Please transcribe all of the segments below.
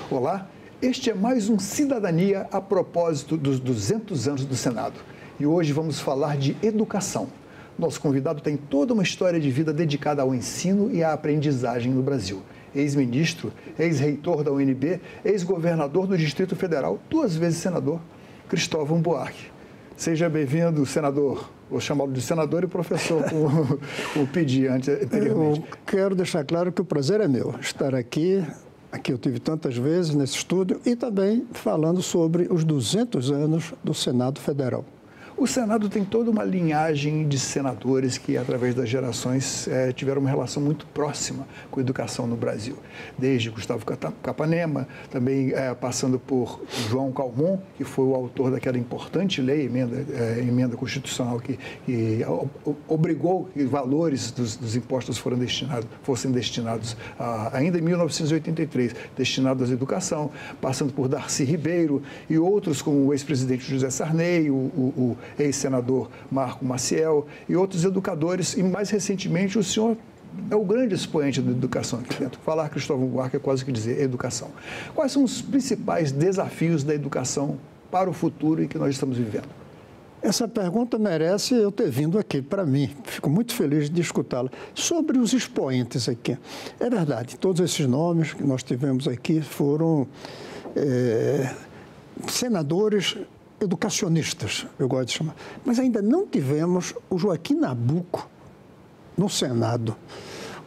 Olá, este é mais um Cidadania a propósito dos 200 anos do Senado. E hoje vamos falar de educação. Nosso convidado tem toda uma história de vida dedicada ao ensino e à aprendizagem no Brasil. Ex-ministro, ex-reitor da UNB, ex-governador do Distrito Federal, 2 vezes senador, Cristóvão Buarque. Seja bem-vindo, senador. Vou chamá-lo de senador e professor, como pedi anteriormente. Eu quero deixar claro que o prazer é meu estar aqui. Aqui eu tive tantas vezes nesse estúdio e também falando sobre os 200 anos do Senado Federal. O Senado tem toda uma linhagem de senadores que, através das gerações, tiveram uma relação muito próxima com a educação no Brasil. Desde Gustavo Capanema, também passando por João Calmon, que foi o autor daquela importante lei, emenda constitucional, que obrigou que valores dos impostos fossem destinados, ainda em 1983, destinados à educação, passando por Darcy Ribeiro e outros, como o ex-presidente José Sarney, o ex-senador Marco Maciel e outros educadores, e mais recentemente o senhor é o grande expoente da educação aqui dentro. Falar Cristóvão Buarque é quase que dizer educação. Quais são os principais desafios da educação para o futuro em que nós estamos vivendo? Essa pergunta merece eu ter vindo aqui para mim. Fico muito feliz de escutá-la. Sobre os expoentes aqui. É verdade, todos esses nomes que nós tivemos aqui foram senadores educacionistas, eu gosto de chamar. Mas ainda não tivemos o Joaquim Nabuco no Senado.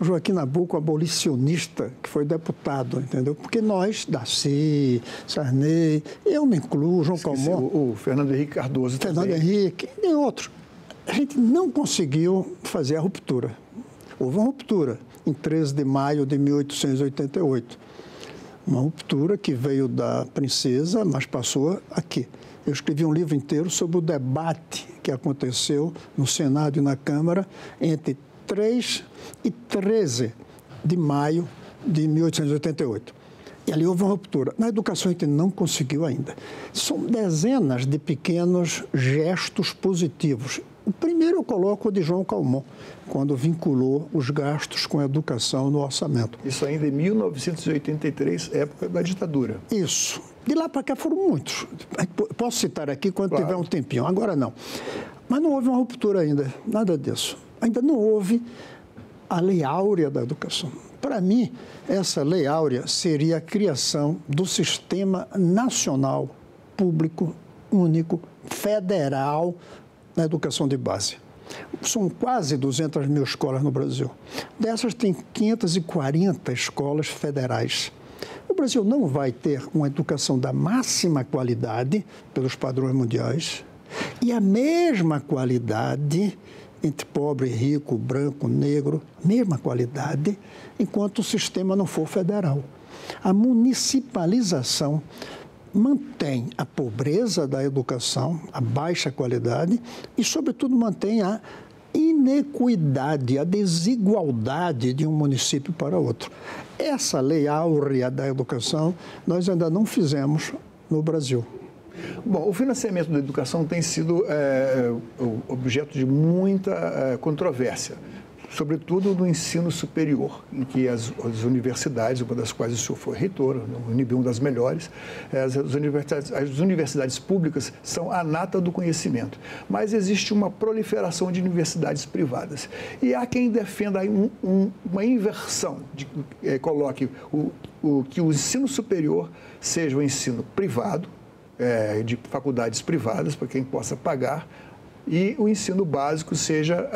O Joaquim Nabuco, abolicionista, que foi deputado, entendeu? Porque nós, Darcy, Sarney, eu me incluo, João Calmon, o Fernando Henrique Cardoso Fernando também. Henrique e outros. A gente não conseguiu fazer a ruptura. Houve uma ruptura em 13 de maio de 1888. Uma ruptura que veio da princesa, mas passou aqui. Eu escrevi um livro inteiro sobre o debate que aconteceu no Senado e na Câmara entre 3 e 13 de maio de 1888. E ali houve uma ruptura. Na educação a gente não conseguiu ainda. São dezenas de pequenos gestos positivos. O primeiro eu coloco o de João Calmon, quando vinculou os gastos com a educação no orçamento. Isso ainda em 1983, época da ditadura. Isso. De lá para cá foram muitos. Posso citar aqui quando tiver um tempinho, agora não. Mas não houve uma ruptura ainda, nada disso. Ainda não houve a Lei Áurea da Educação. Para mim, essa Lei Áurea seria a criação do Sistema Nacional Público Único Federal na educação de base. São quase 200 mil escolas no Brasil. Dessas, tem 540 escolas federais. O Brasil não vai ter uma educação da máxima qualidade pelos padrões mundiais e a mesma qualidade entre pobre, rico, branco, negro, mesma qualidade, enquanto o sistema não for federal. A municipalização mantém a pobreza da educação, a baixa qualidade e, sobretudo, mantém a inequidade, a desigualdade de um município para outro. Essa lei áurea da educação nós ainda não fizemos no Brasil. Bom, o financiamento da educação tem sido objeto de muita controvérsia, sobretudo no ensino superior, em que as universidades, uma das quais o senhor foi reitor, a UNB, uma das melhores, as universidades públicas são a nata do conhecimento, mas existe uma proliferação de universidades privadas. E há quem defenda uma inversão, coloque que o ensino superior seja o ensino privado, de faculdades privadas, para quem possa pagar, e o ensino básico seja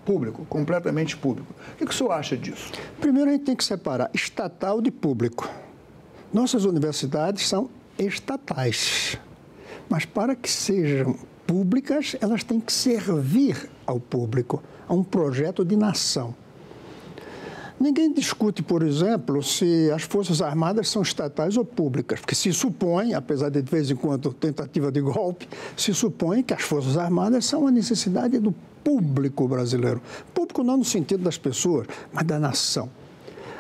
público, completamente público. O que o senhor acha disso? Primeiro, a gente tem que separar estatal de público. Nossas universidades são estatais, mas para que sejam públicas, elas têm que servir ao público, a um projeto de nação. Ninguém discute, por exemplo, se as Forças Armadas são estatais ou públicas, porque se supõe, apesar de vez em quando tentativa de golpe, se supõe que as Forças Armadas são uma necessidade do público brasileiro. Público não no sentido das pessoas, mas da nação.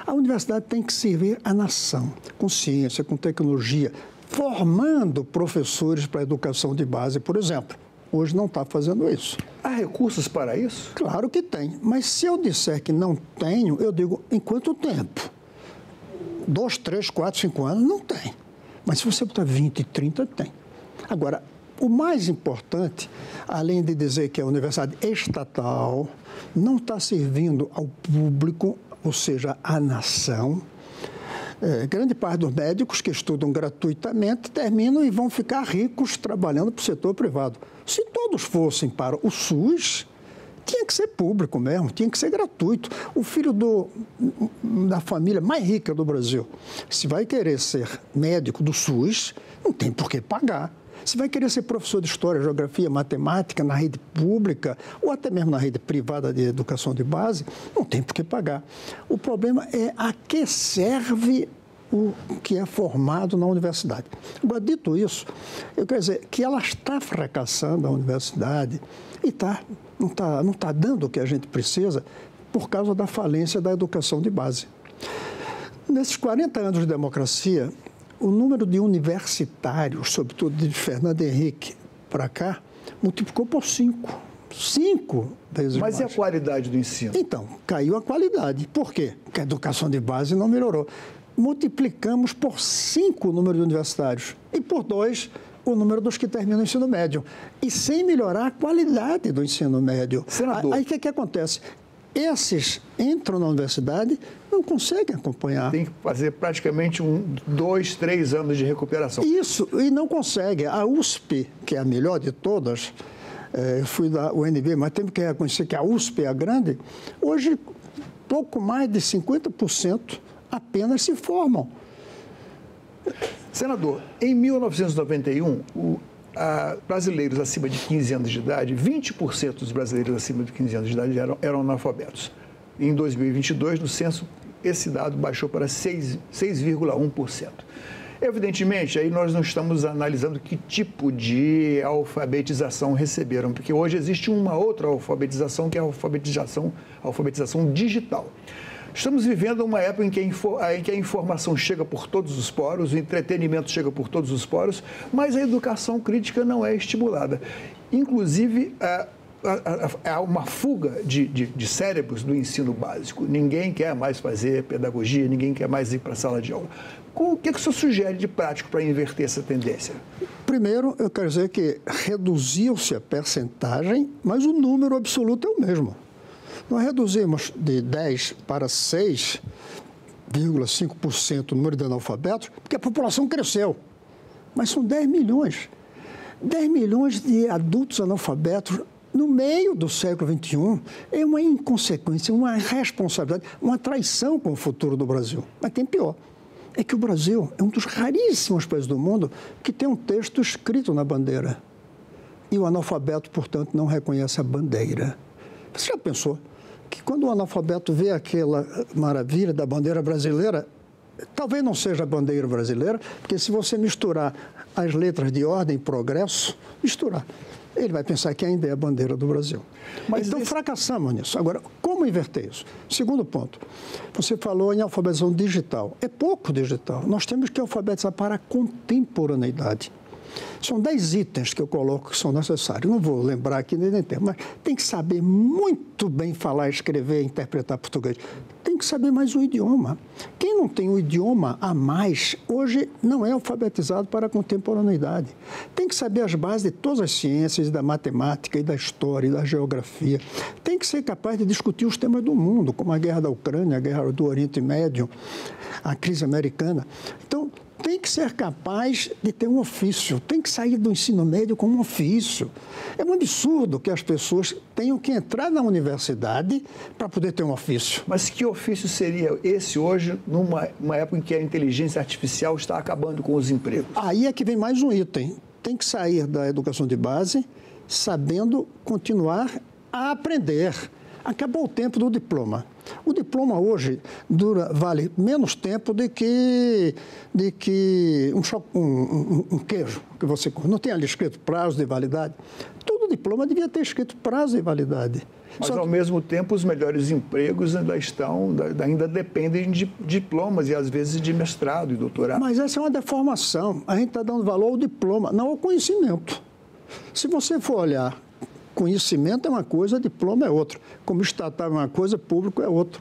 A universidade tem que servir à nação, com ciência, com tecnologia, formando professores para a educação de base, por exemplo. Hoje não está fazendo isso. Há recursos para isso? Claro que tem, mas se eu disser que não tenho, eu digo, em quanto tempo? 2, 3, 4, 5 anos, não tem. Mas se você botar 20, 30, tem. Agora, o mais importante, além de dizer que a universidade estatal não está servindo ao público, ou seja, à nação, grande parte dos médicos que estudam gratuitamente terminam e vão ficar ricos trabalhando para o setor privado. Se todos fossem para o SUS, tinha que ser público mesmo, tinha que ser gratuito. O filho da família mais rica do Brasil, se vai querer ser médico do SUS, não tem por que pagar. Se vai querer ser professor de História, Geografia, Matemática na rede pública ou até mesmo na rede privada de educação de base, não tem por que pagar. O problema é a que serve o que é formado na universidade. Agora, dito isso, eu quero dizer que ela está fracassando, a universidade, e não está dando o que a gente precisa por causa da falência da educação de base. Nesses 40 anos de democracia, o número de universitários, sobretudo de Fernando Henrique para cá, multiplicou por 5. 5 vezes mais. Mas e a qualidade do ensino? Então, caiu a qualidade. Por quê? Porque a educação de base não melhorou. Multiplicamos por 5 o número de universitários e por 2 o número dos que terminam o ensino médio. E sem melhorar a qualidade do ensino médio. Senador. Aí o que acontece? Esses entram na universidade, não conseguem acompanhar. Tem que fazer praticamente 2, 3 anos de recuperação. Isso, e não consegue. A USP, que é a melhor de todas, eu fui da UNB, mas temos que reconhecer que a USP é a grande, hoje pouco mais de 50% apenas se formam. Senador, em 1991, brasileiros acima de 15 anos de idade, 20% dos brasileiros acima de 15 anos de idade eram analfabetos. Em 2022, no censo, esse dado baixou para 6,1%. Evidentemente, aí nós não estamos analisando que tipo de alfabetização receberam, porque hoje existe uma outra alfabetização, que é a alfabetização digital. Estamos vivendo uma época em que a informação chega por todos os poros, o entretenimento chega por todos os poros, mas a educação crítica não é estimulada. Inclusive, há uma fuga de cérebros do ensino básico. Ninguém quer mais fazer pedagogia, ninguém quer mais ir para a sala de aula. O que o senhor sugere de prático para inverter essa tendência? Primeiro, eu quero dizer que reduziu-se a percentagem, mas o número absoluto é o mesmo. Nós reduzimos de 10 para 6,5% o número de analfabetos, porque a população cresceu. Mas são 10 milhões. 10 milhões de adultos analfabetos no meio do século XXI é uma inconsequência, uma responsabilidade, uma traição com o futuro do Brasil. Mas tem pior. É que o Brasil é um dos raríssimos países do mundo que tem um texto escrito na bandeira. E o analfabeto, portanto, não reconhece a bandeira. Você já pensou que quando o analfabeto vê aquela maravilha da bandeira brasileira, talvez não seja a bandeira brasileira, porque se você misturar as letras de ordem e progresso, ele vai pensar que ainda é a bandeira do Brasil. Mas então fracassamos nisso. Agora, como inverter isso? Segundo ponto, você falou em alfabetização digital. É pouco digital. Nós temos que alfabetizar para a contemporaneidade. São 10 itens que eu coloco que são necessários. Não vou lembrar aqui nem tempo, mas tem que saber muito bem falar, escrever, interpretar português. Tem que saber mais um idioma. Quem não tem um idioma a mais, hoje não é alfabetizado para a contemporaneidade. Tem que saber as bases de todas as ciências, da matemática, e da história, e da geografia. Tem que ser capaz de discutir os temas do mundo, como a guerra da Ucrânia, a guerra do Oriente Médio, a crise americana. Então, tem que ser capaz de ter um ofício, tem que sair do ensino médio com um ofício. É um absurdo que as pessoas tenham que entrar na universidade para poder ter um ofício. Mas que ofício seria esse hoje, numa época em que a inteligência artificial está acabando com os empregos? Aí é que vem mais um item. Tem que sair da educação de base sabendo continuar a aprender. Acabou o tempo do diploma. O diploma hoje vale menos tempo do que um queijo que você come. Não tem ali escrito prazo de validade? Todo diploma devia ter escrito prazo de validade. Mas, ao mesmo tempo, os melhores empregos ainda dependem de diplomas e, às vezes, de mestrado e doutorado. Mas essa é uma deformação. A gente está dando valor ao diploma, não ao conhecimento. Se você for olhar, conhecimento é uma coisa, diploma é outra. Como estatal é uma coisa, público é outra.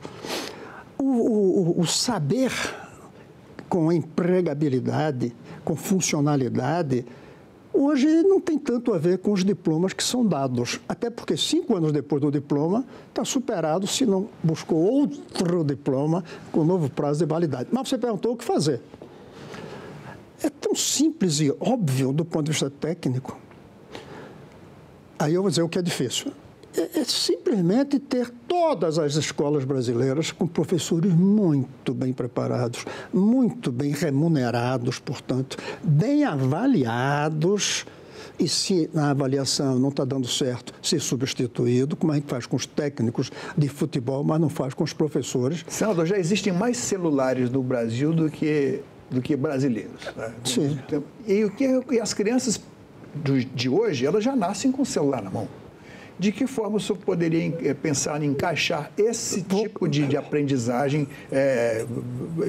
O saber com empregabilidade, com funcionalidade, hoje não tem tanto a ver com os diplomas que são dados. Até porque 5 anos depois do diploma, está superado se não buscou outro diploma com novo prazo de validade. Mas você perguntou o que fazer. É tão simples e óbvio do ponto de vista técnico. Aí eu vou dizer o que é difícil. É simplesmente ter todas as escolas brasileiras com professores muito bem preparados, muito bem remunerados, portanto, bem avaliados. E se na avaliação não está dando certo, ser substituído, como a gente faz com os técnicos de futebol, mas não faz com os professores. Senador, já existem mais celulares no Brasil do que brasileiros. Né? Sim. E as crianças de hoje, elas já nascem com o celular na mão. De que forma o senhor poderia pensar em encaixar esse tipo de aprendizagem,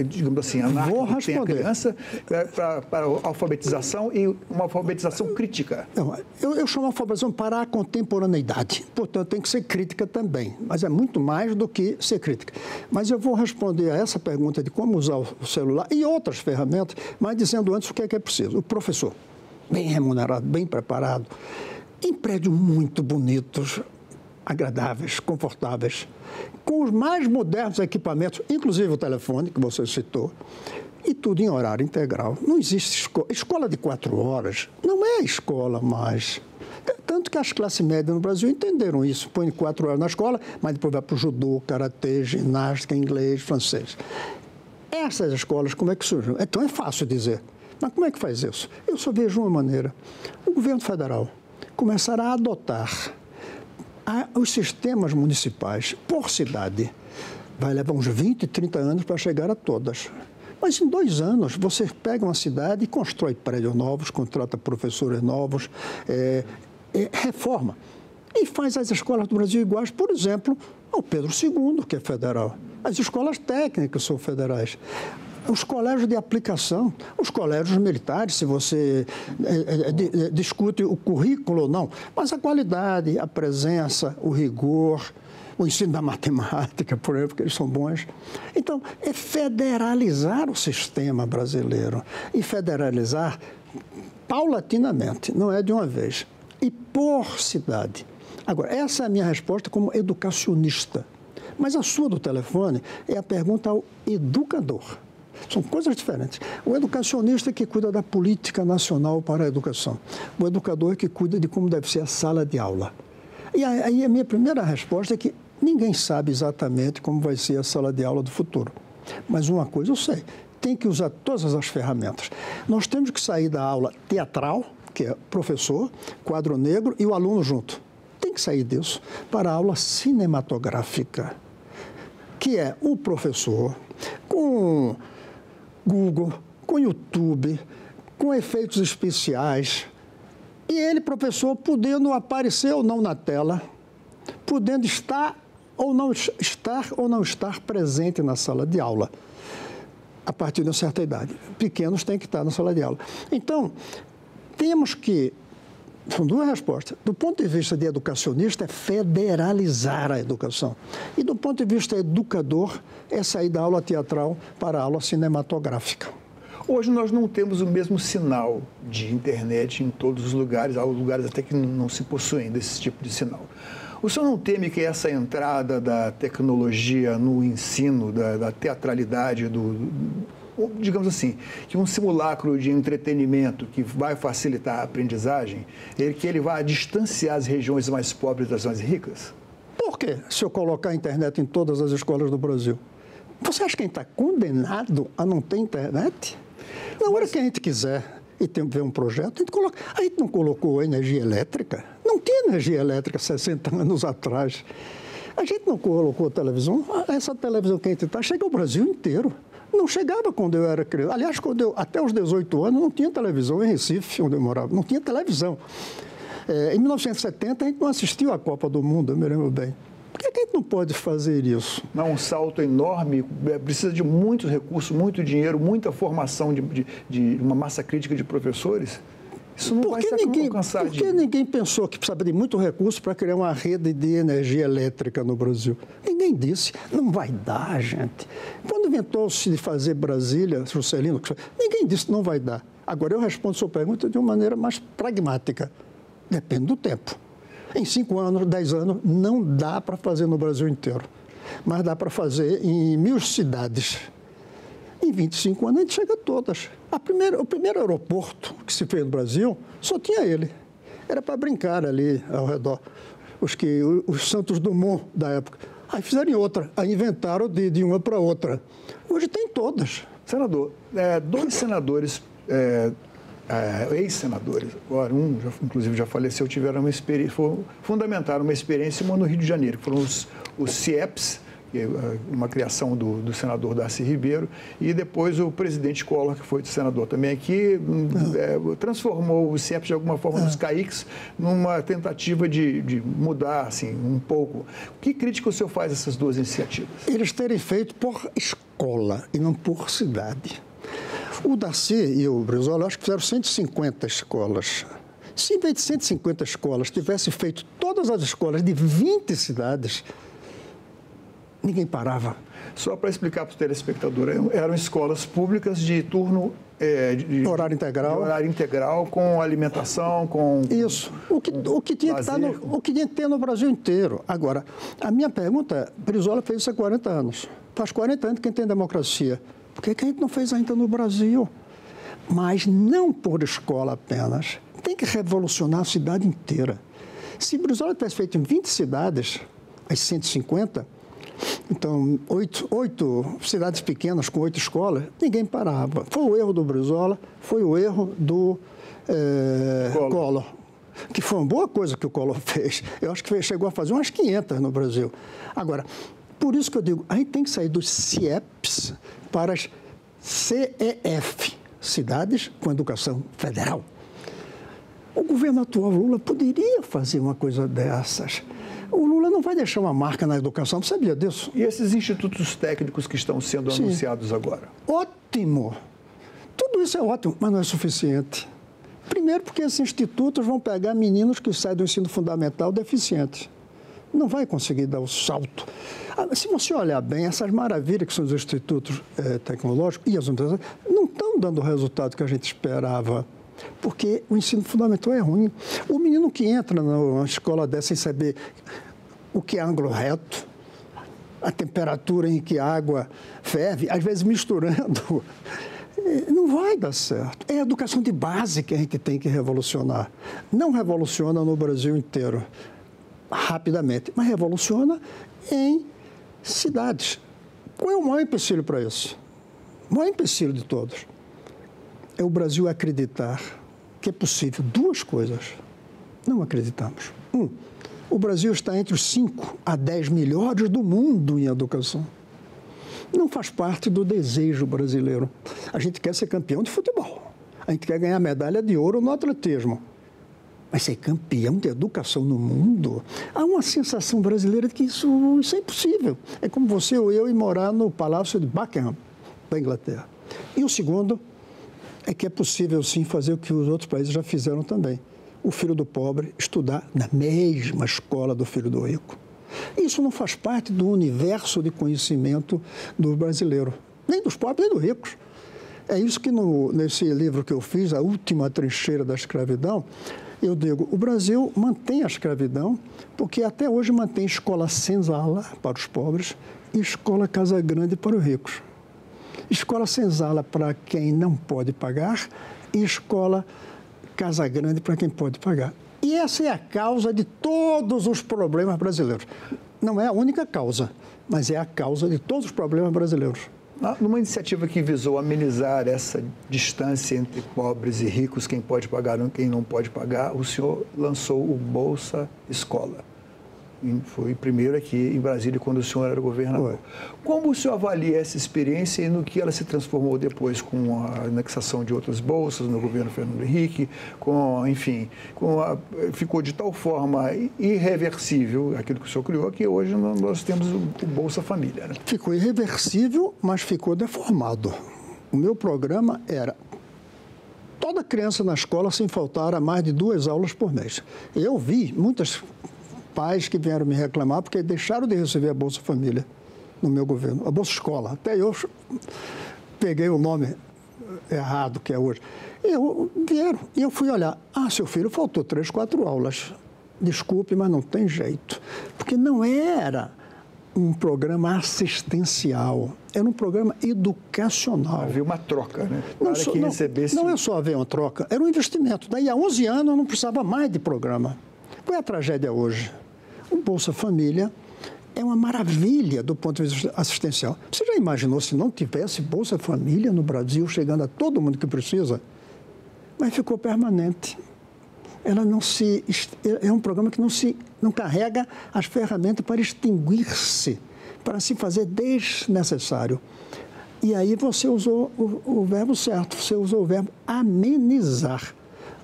digamos assim, anárquica que tem a criança, para a alfabetização e uma alfabetização crítica? Não, eu chamo a alfabetização para a contemporaneidade. Portanto, tem que ser crítica também. Mas é muito mais do que ser crítica. Mas eu vou responder a essa pergunta de como usar o celular e outras ferramentas, mas dizendo antes o que é preciso. O professor, bem remunerado, bem preparado, em prédios muito bonitos, agradáveis, confortáveis, com os mais modernos equipamentos, inclusive o telefone, que você citou, e tudo em horário integral. Não existe escola de 4 horas, não é escola mais. Tanto que as classes médias no Brasil entenderam isso, põe 4 horas na escola, mas depois vai para o judô, karatê, ginástica, inglês, francês. Essas escolas, como é que surgem? Então é fácil dizer, mas como é que faz isso? Eu só vejo uma maneira. O governo federal começar a adotar os sistemas municipais por cidade. Vai levar uns 20, 30 anos para chegar a todas. Mas em 2 anos, você pega uma cidade e constrói prédios novos, contrata professores novos, reforma. E faz as escolas do Brasil iguais, por exemplo, ao Pedro II, que é federal. As escolas técnicas são federais. Os colégios de aplicação, os colégios militares, se você discute o currículo ou não, mas a qualidade, a presença, o rigor, o ensino da matemática, por exemplo, que eles são bons. Então, é federalizar o sistema brasileiro e federalizar paulatinamente, não é de uma vez, e por cidade. Agora, essa é a minha resposta como educacionista. Mas a sua do telefone é a pergunta ao educador. São coisas diferentes. O educacionista é que cuida da política nacional para a educação. O educador é que cuida de como deve ser a sala de aula. E aí a minha primeira resposta é que ninguém sabe exatamente como vai ser a sala de aula do futuro. Mas uma coisa eu sei, tem que usar todas as ferramentas. Nós temos que sair da aula teatral, que é professor, quadro negro e o aluno junto. Tem que sair disso para a aula cinematográfica, que é o professor com Google, com YouTube, com efeitos especiais. E ele, professor, podendo aparecer ou não na tela, podendo estar ou não estar presente na sala de aula, a partir de uma certa idade. Pequenos têm que estar na sala de aula. Então, temos que... São 2 respostas. Do ponto de vista de educacionista, é federalizar a educação. E do ponto de vista educador, é sair da aula teatral para a aula cinematográfica. Hoje nós não temos o mesmo sinal de internet em todos os lugares, há lugares até que não se possuem desse tipo de sinal. O senhor não teme que essa entrada da tecnologia no ensino, da teatralidade, digamos assim, que um simulacro de entretenimento que vai facilitar a aprendizagem, que ele vai distanciar as regiões mais pobres das mais ricas? Por quê? Se eu colocar a internet em todas as escolas do Brasil, você acha que a gente está condenado a não ter internet? Na hora que a gente quiser e tem que ver um projeto, a gente coloca. A gente não colocou energia elétrica? Não tinha energia elétrica 60 anos atrás. A gente não colocou televisão. Essa televisão que a gente está chega ao Brasil inteiro. Não chegava quando eu era criança. Aliás, até os 18 anos, não tinha televisão em Recife, onde eu morava. Não tinha televisão. Em 1970, a gente não assistiu à Copa do Mundo, eu me lembro bem. Por que a gente não pode fazer isso? Não, um salto enorme, precisa de muitos recursos, muito dinheiro, muita formação de uma massa crítica de professores. Isso não vai se alcançar. Porque ninguém pensou que precisava de muito recurso para criar uma rede de energia elétrica no Brasil. Ninguém disse, não vai dar, gente. Quando inventou-se de fazer Brasília, Juscelino, ninguém disse não vai dar. Agora eu respondo a sua pergunta de uma maneira mais pragmática. Depende do tempo. Em 5 anos, 10 anos, não dá para fazer no Brasil inteiro. Mas dá para fazer em 1000 cidades. Em 25 anos, a gente chega a todas. O primeiro aeroporto que se fez no Brasil, só tinha ele. Era para brincar ali ao redor. Os Santos Dumont da época. Aí fizeram outra. Aí inventaram de uma para outra. Hoje tem todas. Senador, 2 senadores, ex-senadores, agora inclusive já faleceu, tiveram uma experiência, fundamentaram uma experiência no Rio de Janeiro, que foram os CIEPs, uma criação do senador Darcy Ribeiro, e depois o presidente Collor, que foi senador também aqui, transformou os CIEPs de alguma forma nos CAICs numa tentativa de mudar assim, um pouco. Que crítica o senhor faz a essas 2 iniciativas? Eles terem feito por escola e não por cidade. O Darcy e o Brizola, acho que fizeram 150 escolas. Se em vez de 150 escolas tivesse feito todas as escolas de 20 cidades, ninguém parava. Só para explicar para o telespectador, eram escolas públicas de turno... horário integral. De horário integral, com alimentação, com... Isso. O que tinha que ter no Brasil inteiro. Agora, a minha pergunta é, Brizola fez isso há 40 anos. Faz 40 anos que tem democracia. Por que a gente não fez ainda no Brasil? Mas não por escola apenas. Tem que revolucionar a cidade inteira. Se Brizola tivesse feito em 20 cidades, as 150... Então, 8 cidades pequenas com 8 escolas, ninguém parava. Foi o erro do Brizola, foi o erro do Collor, que foi uma boa coisa que o Collor fez. Eu acho que chegou a fazer umas 500 no Brasil. Agora, por isso que eu digo, a gente tem que sair dos CIEPs para as CEF, Cidades com Educação Federal. O governo atual, Lula, poderia fazer uma coisa dessas. O Lula não vai deixar uma marca na educação, você sabia disso? E esses institutos técnicos que estão sendo anunciados agora? Ótimo! Tudo isso é ótimo, mas não é suficiente. Primeiro porque esses institutos vão pegar meninos que saem do ensino fundamental deficientes. Não vai conseguir dar o salto. Se você olhar bem, essas maravilhas que são os institutos tecnológicos e as universidades não estão dando o resultado que a gente esperava. Porque o ensino fundamental é ruim. O menino que entra numa escola dessa sem saber o que é ângulo reto, a temperatura em que a água ferve, às vezes misturando, não vai dar certo. É a educação de base que a gente tem que revolucionar. Não revoluciona no Brasil inteiro, rapidamente, mas revoluciona em cidades. Qual é o maior empecilho para isso? O maior empecilho de todos é o Brasil acreditar que é possível 2 coisas. Não acreditamos. O Brasil está entre os 5 a 10 melhores do mundo em educação. Não faz parte do desejo brasileiro. A gente quer ser campeão de futebol. A gente quer ganhar medalha de ouro no atletismo. Mas ser campeão de educação no mundo, há uma sensação brasileira de que isso é impossível. É como você ou eu ir morar no Palácio de Buckingham, da Inglaterra. E o segundo é que é possível, sim, fazer o que os outros países já fizeram também. O filho do pobre estudar na mesma escola do filho do rico. Isso não faz parte do universo de conhecimento do brasileiro, nem dos pobres, nem dos ricos. É isso que nesse livro que eu fiz, A Última Trincheira da Escravidão, eu digo, o Brasil mantém a escravidão porque até hoje mantém escola senzala para os pobres e escola Casa Grande para os ricos. Escola senzala para quem não pode pagar e escola Casa Grande para quem pode pagar. E essa é a causa de todos os problemas brasileiros. Não é a única causa, mas é a causa de todos os problemas brasileiros. Numa iniciativa que visou amenizar essa distância entre pobres e ricos, quem pode pagar e quem não pode pagar, o senhor lançou o Bolsa Escola. Foi primeiro aqui em Brasília, quando o senhor era governador. Como o senhor avalia essa experiência e no que ela se transformou depois com a anexação de outras bolsas no governo Fernando Henrique, ficou de tal forma irreversível aquilo que o senhor criou, que hoje nós temos o Bolsa Família, né? Ficou irreversível, mas ficou deformado. O meu programa era toda criança na escola sem faltar a mais de 2 aulas por mês. Eu vi muitos pais que vieram me reclamar porque deixaram de receber a Bolsa Família no meu governo, a Bolsa Escola. Até eu peguei o nome errado que é hoje. Vieram e eu fui olhar. Seu filho faltou 3, 4 aulas. Desculpe, mas não tem jeito. Porque não era um programa assistencial, era um programa educacional. Havia uma troca, né? Não é só haver uma troca, era um investimento. Daí a 11 anos eu não precisava mais de programa. Qual é a tragédia hoje? O Bolsa Família é uma maravilha do ponto de vista assistencial. Você já imaginou se não tivesse Bolsa Família no Brasil, chegando a todo mundo que precisa? Mas ficou permanente. Ela não se... É um programa que não carrega as ferramentas para extinguir-se, para se fazer desnecessário. E aí você usou o verbo certo, você usou o verbo amenizar.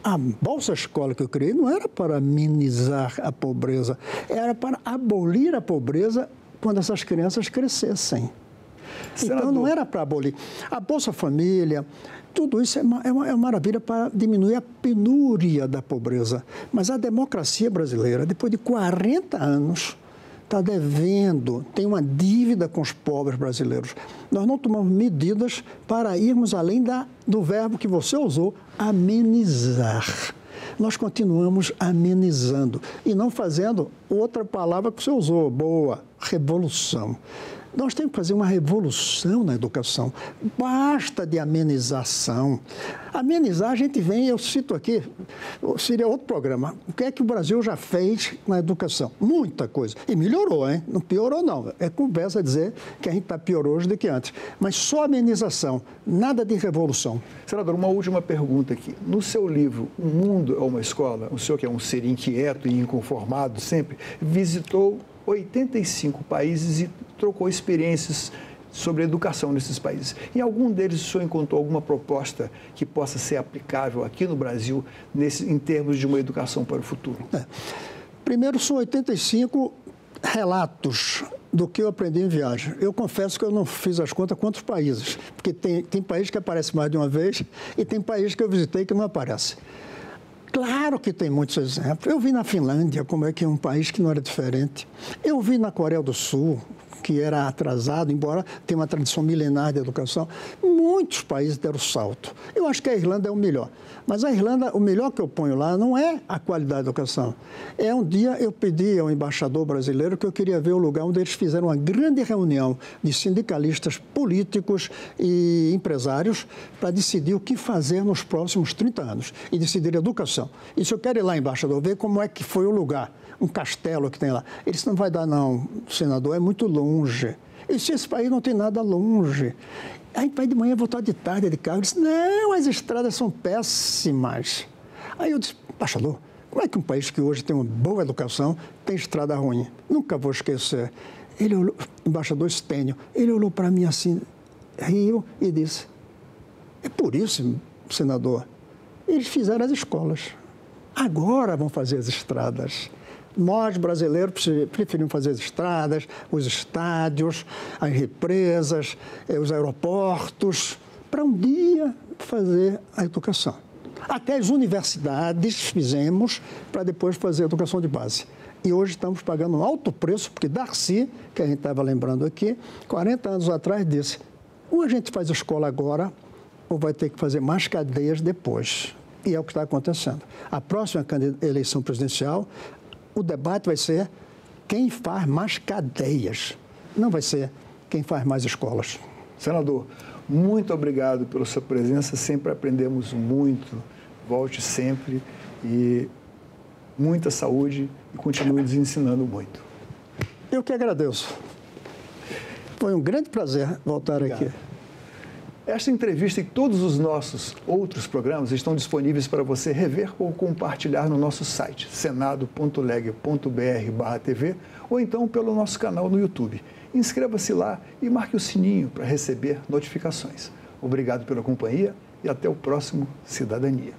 A Bolsa Escola que eu criei não era para amenizar a pobreza, era para abolir a pobreza quando essas crianças crescessem. Senador. Então não era para abolir. A Bolsa Família, tudo isso é uma maravilha para diminuir a penúria da pobreza. Mas a democracia brasileira, depois de 40 anos, está devendo, tem uma dívida com os pobres brasileiros. Nós não tomamos medidas para irmos além do verbo que você usou, amenizar. Nós continuamos amenizando e não fazendo outra palavra que você usou, boa, revolução. Nós temos que fazer uma revolução na educação. Basta de amenização. Amenizar, a gente vem, eu cito aqui, seria outro programa. O que é que o Brasil já fez na educação? Muita coisa. E melhorou, hein? Não piorou, não. É conversa dizer que a gente está pior hoje do que antes. Mas só amenização, nada de revolução. Senador, uma última pergunta aqui. No seu livro, O Mundo é uma Escola, o senhor que é um ser inquieto e inconformado sempre, visitou 85 países e trocou experiências sobre a educação nesses países. Em algum deles, o senhor encontrou alguma proposta que possa ser aplicável aqui no Brasil, em termos de uma educação para o futuro? Primeiro, são 85 relatos do que eu aprendi em viagem. Eu confesso que eu não fiz as contas quantos países, porque tem país que aparece mais de uma vez e tem país que eu visitei que não aparece. Claro que tem muitos exemplos. Eu vi na Finlândia, como é que é um país que não era diferente. Eu vi na Coreia do Sul, que era atrasado, embora tenha uma tradição milenar de educação. Muitos países deram salto. Eu acho que a Irlanda é o melhor. Mas a Irlanda, o melhor que eu ponho lá não é a qualidade da educação. Um dia eu pedi ao embaixador brasileiro que eu queria ver o lugar onde eles fizeram uma grande reunião de sindicalistas, políticos e empresários para decidir o que fazer nos próximos 30 anos e decidir educação. E se eu quero ir lá, embaixador, ver como é que foi o lugar, um castelo que tem lá. Ele disse, não vai dar não, senador, é muito longe. E se esse país não tem nada longe? Aí vai de manhã, voltar de tarde de carro. Ele disse, não, as estradas são péssimas. Aí eu disse, embaixador, como é que um país que hoje tem uma boa educação tem estrada ruim? Nunca vou esquecer. Ele olhou, embaixador Stênio, ele olhou para mim assim, riu e disse, é por isso, senador, eles fizeram as escolas. Agora vão fazer as estradas. Nós, brasileiros, preferimos fazer as estradas, os estádios, as represas, os aeroportos, para um dia fazer a educação. Até as universidades fizemos para depois fazer a educação de base. E hoje estamos pagando um alto preço, porque Darcy, que a gente estava lembrando aqui, 40 anos atrás disse, ou a gente faz escola agora, ou vai ter que fazer mais cadeias depois. E é o que está acontecendo. A próxima eleição presidencial, o debate vai ser quem faz mais cadeias, não vai ser quem faz mais escolas. Senador, muito obrigado pela sua presença, sempre aprendemos muito, volte sempre e muita saúde e continue nos ensinando muito. Eu que agradeço. Foi um grande prazer voltar aqui. Esta entrevista e todos os nossos outros programas estão disponíveis para você rever ou compartilhar no nosso site, senado.leg.br/TV, ou então pelo nosso canal no YouTube. Inscreva-se lá e marque o sininho para receber notificações. Obrigado pela companhia e até o próximo Cidadania.